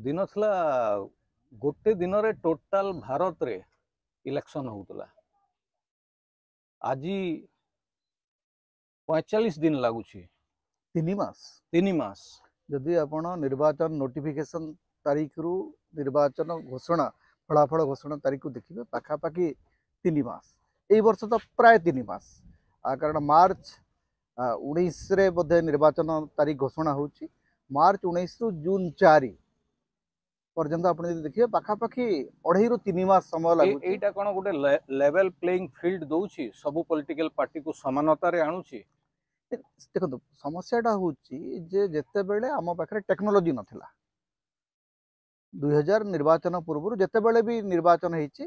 दिन थला गोटे दिन रे टोटाल भारत रे इलेक्शन होउतला। आज 45 दिन लगुची 3 मास 3 मास। जदि आपण निर्वाचन नोटिफिकेशन तारीख रु निर्वाचन घोषणा फलाफल घोषणा तारीख को देखिए पाखापाखि 3 मास यही वर्ष तो प्राय 3 मास कारण मार्च 19 रे बोधे निर्वाचन तारीख घोषणा होची मार्च 19 रु जून 4 पर्यंत आप देखिए पाखापाखि 2.5 ରୁ 3 मास समय लगुची। एटा कोन गोटे लेवल प्लेइंग फील्ड दोउची सब पॉलिटिकल पार्टी को समानता रे आणुची। देखो समस्याटा हूँ जिते बेले आम पाखे टेक्नोलोजी नाला 2000 निर्वाचन पूर्व जिते बेले भी निर्वाचन होती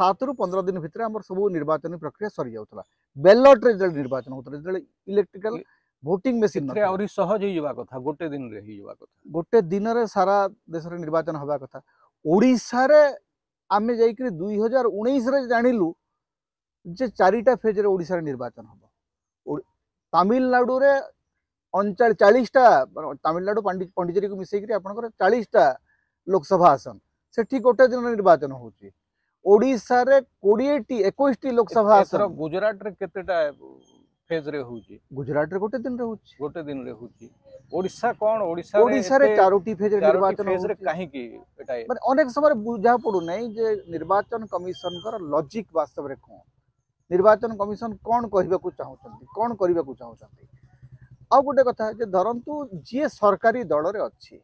7 ରୁ 15 दिन भितर आम सब निर्वाचन प्रक्रिया सरी जाऊला बैलेट रे निर्वाचन होता इलेक्ट्रिकल भोटिंग मेसीन आउरी सहज ही जावा कथा गोटे दिन रे ही जावा कथा गोटे दिन रे सारा देश रे निर्वाचन हवा कथा ओडिसा रे आमे जाइकरी 2019 रे जानिलु जे 4टा फेज रे ओडिसा रे निर्वाचन हबो। तमिलनाडु रे 40टा तमिलनाडु पंडिचेरी को मिसेकरी आपनकर 40टा लोकसभा आसन सेठी गोटे दिन निर्वाचन होची। ओडिसा रे 21टी लोकसभा आसन गुजरात रे केतेटा फेज रे होची गुजरात रे गोटे दिन रे होची ओडिसा कोन ओडिसा रे 4टी फेज रे निर्वाचन फेज रे काहे की एटा माने अनेक समय बुझा पड़ू नै जे निर्वाचन कमिशन कर लॉजिक वास्तव रे कोन निर्वाचन कमिशन कौन कहबा चाहूँ कौन करने को चाहूँ आ गोटे कथा जे धरतु जी सरकारी दल रे अच्छी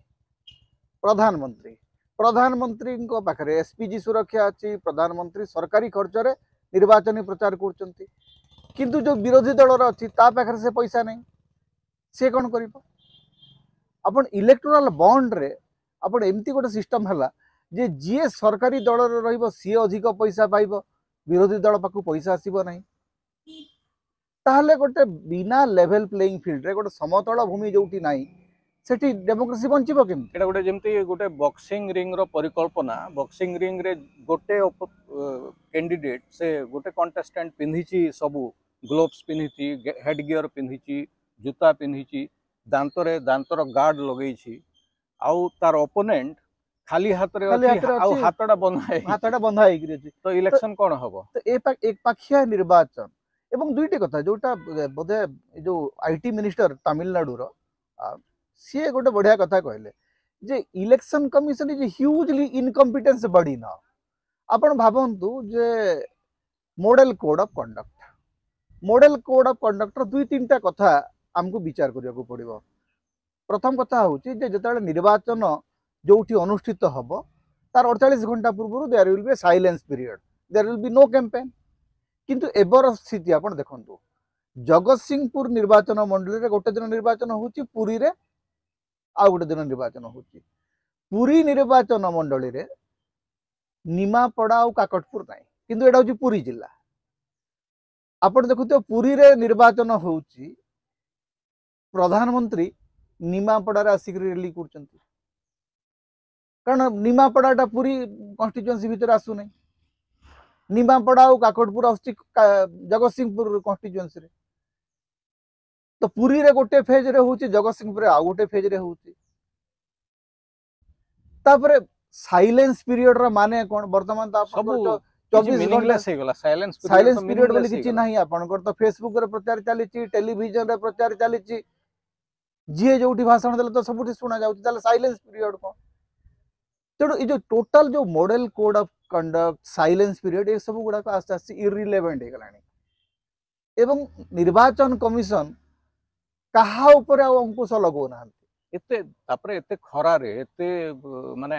प्रधानमंत्री प्रधानमंत्री पाखे एसपीजी सुरक्षा अच्छी प्रधानमंत्री सरकारी खर्च रे निर्वाचन प्रचार कर किंतु जो विरोधी दल अच्छी पाखे से पैसा नहीं सी कौन कर अपन इलेक्टोराल बॉन्ड रे अपन एमती गोटे सिस्टम है जे जी सरकारी दल रे सी अधिक पैसा पाइब विरोधी दल पाक पैसा आसब ना ताहले गोटे बिना लेवल प्लेइंग फील्ड रे गोटे समतल भूमि जोटी नाई सेठी डेमोक्रेसी बंचिबो केमती एटा गोटे जेमती गोटे बॉक्सिंग रिंग रो परिकल्पना बॉक्सिंग रिंग रे गोटे कैंडिडेट से गोटे कंटेस्टेंट पिंधिची सबु ग्लोव्स पिंधिची हेड गियर पिंधिची जूता पिंधिची दांतर गार्ड लगेइची आउ तार ओपोनेंट खाली हाथ रे अछि हाथटा बंधा है तो इलेक्शन कौन हम तो एक पाखिया निर्वाचन एवं दुईटी कथा जोटा बोधे जो आईटी मिनिस्टर तमिलनाडु रो सी गोटे बढ़िया कथा कहले जे election commission is hugely incompetence body ना आपण भावंतु जे मॉडल कोड ऑफ कंडक्ट दुई तीनटा कथा हमको विचार करने पड़ो। प्रथम कथा हूँ जो निर्वाचन जो अनुष्ठित हम तार 48 घंटा पूर्व there will be silence period there will be no campaign किंतु एबर स्थिति आपण देखंतु जगतसिंहपुर निर्वाचन मंडली रे गोटे दिन निर्वाचन होची पुरी रे आ गोटे दिन निर्वाचन होची पुरी निर्वाचन मंडली रे निमापड़ा और काकटपुर नाई किंतु एटा होची पुरी जिला आपण देखुते पुरी रे निर्वाचन होची प्रधानमंत्री निमापड़ा रे आसिक रैली करचंती कारण निमापड़ाटा पूरी कन्स्टिट्युएंसी भितर आसु नहीं निमापड़ा और काकटपुर आसुची जगतसिंहपुर कन्स्टिट्युएंसी रे तो पुरी रे गोटे फेज रे होची जगतसिंहपुर आ गोटे फेज रे होची तापरे साइलेंस पीरियड रा माने कोन वर्तमान तो सब 24 मीनिंगलेस हे गला साइलेंस पीरियड बोली किछि नाही आपनकर तो फेसबुक रे प्रचार चलीची टेलीविजन रे प्रचार चलीची जी जोठी भाषण देले तो सबुठी सुना जाउची ताले साइलेंस पीरियड को तेणु ये जो टोटल जो model code of conduct silence period ये सब गुड़ा आस्ते आस्ते इरिलेवेंट हो गलानी एवं निर्वाचन कमिशन कहा ऊपर अंकुश लगो ना एते तापरे एते खरा रे एते माने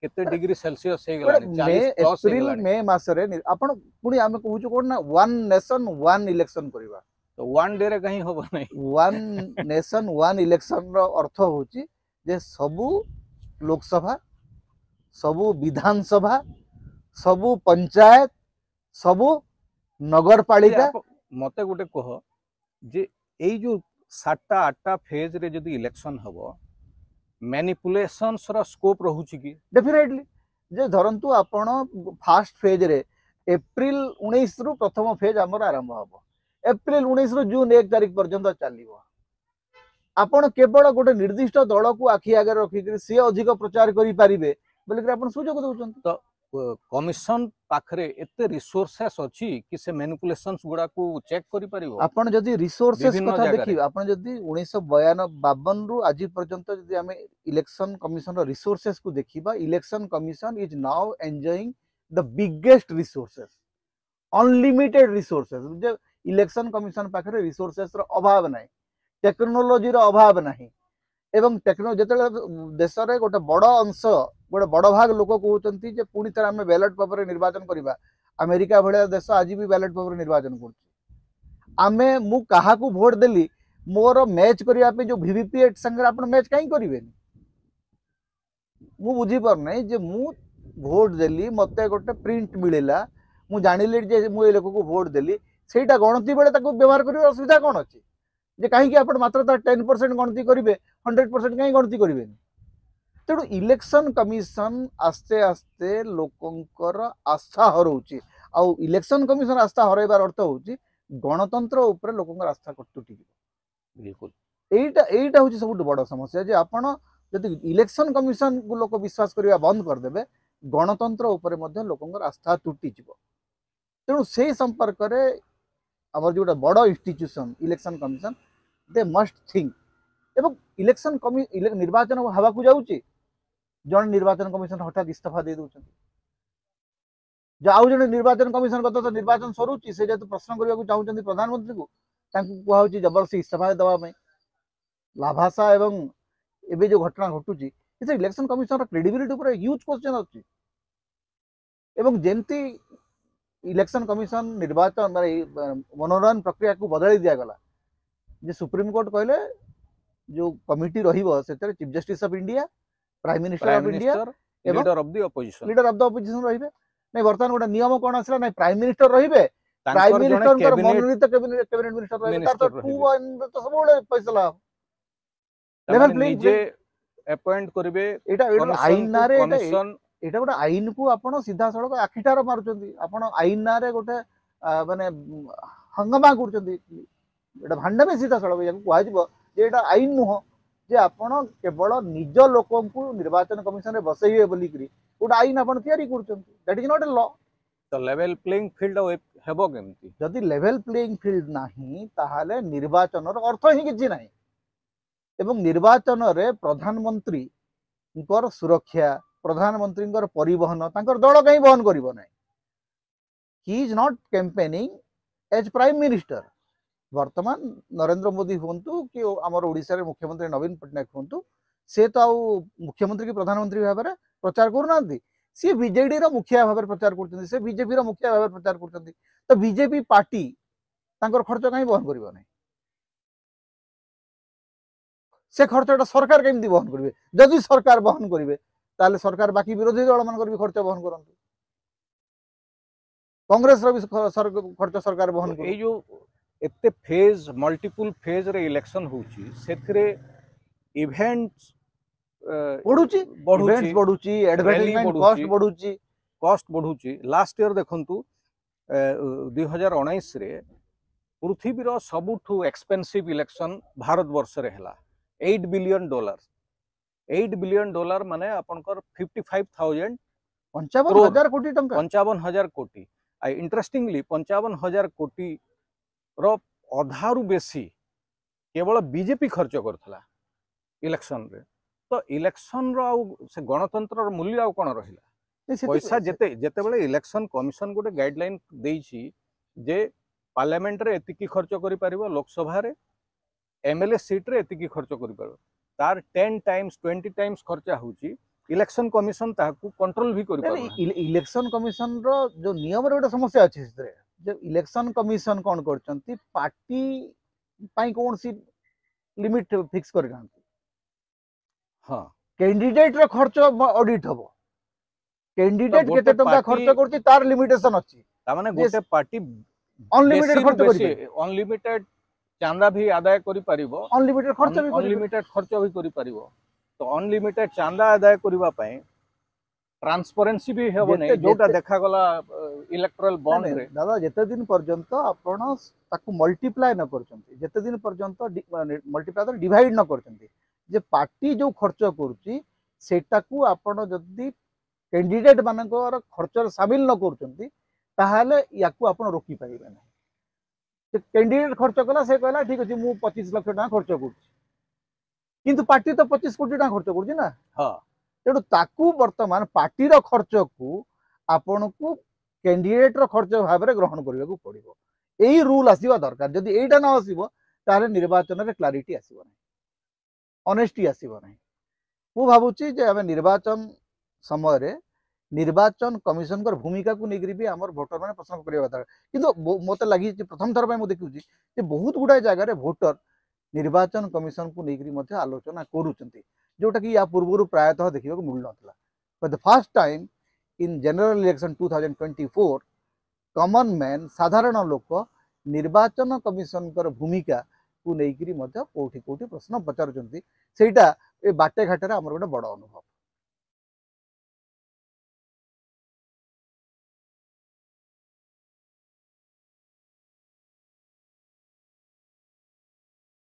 केते डिग्री सेल्सियस हे गलानी 40 प्लस एप्रिल मे मास रे आपण पुनी हम कहूछु कोन ना वन नेशन वन इलेक्शन करबा तो वन डे रे कहीं होबो नै वन नेशन वन इलेक्शन रो अर्थ होची जे सबु लोकसभा सबु विधानसभा सबु पंचायत सबु नगरपालिका मते गोटे कह जे एई जो 7टा 8टा फेज रे जदी इलेक्शन हबो मैनिपुलेशंस रो स्कोप रहूची की डेफिनेटली जे धरंतु आपण फास्ट फेज रे एप्रिल 19 रु प्रथम फेज हमर आरंभ हबो एप्रिल 19 रु जून 1 तारिख पर्यंत चलिबो आपण केवल गोटे निर्दिष्ट दल को आखि आगे रखिक सी अधिक प्रचार करि पारिबे बोलिक आपण सुजोग दउछन। तो कमिशन पाखरे एते रिसोर्सेस अछि कि से मैनिपुलेशंस गुडा को चेक करि परिबो। आपण जदि रिसोर्सेस विभिन्न कथा जगारे। देखि आपण जदि 1952 रु आज पर्यंत जदि हमें इलेक्शन कमिशन रो रिसोर्सेस को देखिबा election commission is now enjoying the biggest resources unlimited resources J election commission पाखरे रिसोर्सेस रो अभाव नाही टेक्नोलॉजी रो अभाव नाही एवं टेक्नोलॉजी जते देश रे गोटे बड़ अंश गोटे बड़ भाग लोक कहउचंती जे पुनी थरा हमें बैलेट पेपर निर्वाचन करबा अमेरिका भलिया देश आज भी बैलेट पेपर निर्वाचन करछि आमे मु काहा को वोट देली मोर मैच करिया पे जो वीवीपीएट संगे आपण मैच काई करिवेनी मु बुझी पर नै जे मु वोट देली मते गोटे प्रिंट मिलेला मु जानिले जे मु ए लोक को वोट देली सेटा गणति बेले ताको व्यवहार करियो असुविधा कोन अछि जे काहे कि आपण मात्र 10% गणति करिवे 100% काई गणति करिवेनी तेणु इलेक्शन कमिशन आस्ते आस्ते लोकंकर आस्था हरउची आउ इलेक्शन कमिशन आस्था हरैबार अर्थ होची गणतंत्र ऊपर लोकंकर आस्था तुटी बिल्कुल एटा एटा होची सबुठ बड़ समस्या जे आपण जदि इलेक्शन कमिशन को लोक विश्वास करिया बंद कर देबे गणतंत्र ऊपर मध्ये लोकंकर आस्था तुटी जिवो तेणु से संपर्क रे हमर जोटा बड़ institution election commission they must think एवं इलेक्शन निर्वाचन हवा को जाउची जन निर्वाचन कमिशन हठात इस्तीफा दे दउछन जाउ जन निर्वाचन कमिशन गत तो निर्वाचन सरुची से जत प्रश्न करबा को चाहउछन प्रधानमंत्री को तांकु कुहाउची जबरदस्ती इस्तीफा दवा में लाभासा एवं एबे जो घटना घटुची इसे इलेक्शन कमिशन क्रेडिबिलिटी ऊपर ह्यूज क्वेश्चन अछि एवं जेंती इलेक्शन कमिशन निर्वाचन मनोनयन प्रक्रिया को बदली दिया गला जे सुप्रीम कोर्ट कहले जो कमिटी रहिबो सेते chief justice of India prime minister of India leader of the opposition रहिबे नै वर्तमान गोटा नियम कोन आसला नै प्राइम मिनिस्टर रहिबे प्राइम मिनिस्टर कर मनोनीत कैबिनेट मिनिस्टर रहिबे तार तो 2 तो सब बड़े फैसला लेवल प्लेइंग जे अपॉइंट करबे एटा आईन नारे एटा गोटा आईन को आपण सीधा सड़क आखिटार मारुचंदी आपण आईन नारे गोटे माने हंगामा करचंदी एटा भांडा में सीधा सड़क याको कुआ जिवो जे एटा आईन नुह जे आपण केवल निज लोकन को निर्वाचन कमिशन रे बसैबे बोली करी गोटा आईन आपण तयारी करचंदी that is not a law तो लेवल प्लेइंग फील्ड हेबो केमती जदि लेवल प्लेइंग फील्ड नाही ताहाले निर्वाचन रो अर्थ ही किछि नाही एवं निर्वाचन रे प्रधानमंत्री कर सुरक्षा प्रधानमंत्री परिवहन तांकर दल कहीं बहन करिवो नाही he is not campaigning as prime minister वर्तमान नरेंद्र मोदी हुंतु कि आमर ओडिसा रे मुख्यमंत्री नवीन पटनायक हुंतु से तो मुख्यमंत्री की प्रधानमंत्री भाव में प्रचार करना सी बीजेडी रो मुखिया भाव में प्रचार करछन्ती से बीजेपी रो मुखिया भाव में प्रचार करछन्ती तो बीजेपी पार्टी तांकर खर्च कहीं बहन करिवो नाही से खर्चटा सरकार केमती बहन करिवे जदि सरकार बहन करिवे ताले सरकार बाकी विरोधी दल मान भी खर्च बहन करंतु कांग्रेस रो भी खर्च सरकार बहन ए जो एते फेज मल्टीपल फेज रे इलेक्शन होची सेथरे इवेंट्स बढ़ुची इवेंट्स बढ़ुची एडवर्टाइजमेंट कॉस्ट बढ़ुची लास्ट ईयर देखंतु 2019 रे पृथ्वी रो सबुठु एक्सपेंसिव इलेक्शन भारत वर्ष रे हला $8 बिलियन $8 बिलियन माने आपनकर 55,000 55,000 कोटी टंका 55,000 कोटी आ इंटरेस्टिंगली 55,000 कोटी रो अधारु बेसी केवल बीजेपी खर्च करथला इलेक्शन रे तो इलेक्शन रो से गणतंत्र रो मूल्य आ कोन रहिला पैसा जेते जेते बेले इलेक्शन कमिशन गोटे गाइडलाइन देइछि जे पार्लियामेंट रे एतिकी खर्च करि परिबो लोकसभा रे एमएलए सीट रे एतिकी खर्च करि परिबो तार 10 टाइम्स 20 टाइम्स खर्चा होची इलेक्शन कमिशन ताकू कंट्रोल भी करि परिबो इलेक्शन कमिशन रो जो नियम रे गोटे समस्या अछि से जब इलेक्शन कमिशन कौन करचंती पार्टी पाई कौन सी लिमिट फिक्स कर गांती हां कैंडिडेट रो खर्च ऑडिट हबो कैंडिडेट केते टंका खर्च करती तार लिमिटेशन अछि ता माने गोटे पार्टी अनलिमिटेड खर्च करि अनलिमिटेड चांदा भी आदाय करि परिबो अनलिमिटेड खर्च भी करि परिबो तो अनलिमिटेड चांदा आदाय करबा पय ट्रांसपेरेंसी भी हेबो नै जोटा देखा गला इलेक्टोरल बॉन्ड रे दादा जिते दिन पर्यंत आपण ताकू मल्टीप्लाय न करचंती जिते दिन पर्यंत मल्टीप्लाय डिवाइड न करचंती जे पार्टी जो खर्च करूची सेटाकू आपण जदी कैंडिडेट मानकर खर्च शामिल न करचंती ताहाले याकू आपण रोकी पारिबे ना कैंडिडेट खर्च कला से कहला ठीक अछि मु 25 लाख टका खर्च करूची किंतु पार्टी तो 25 कोटी टका खर्च करूची ना हां तेणु ताकू वर्तमान पार्टी रो खर्च को आपण को कैंडिडेट रो खर्च भाव में ग्रहण करने को पड़ो यही रूल आसवा दरकार जदि यहीटा न आसो ताले निर्वाचन में क्लारिटी आसो ना ऑनेस्टी आसो ना मु भावुची जे आम निर्वाचन समय रे निर्वाचन कमिशन कर भूमिका को लेकर भी आम भोटर मैंने प्रश्न करवा दरकार किंतु मत लगी प्रथम थर पर देखुची बहुत गुड़ाए जगह भोटर निर्वाचन कमिशन को लेकर आलोचना करुँच जोटा कि या पूर्व प्रायतः देखा मिल ना for the first time in general election 2024 common man साधारण लोक निर्वाचन कमिशन कर भूमिका को लेकर कौटी कौटी प्रश्न पचारुंट से बाटे घाटे आमर गोटे बड़ अनुभव।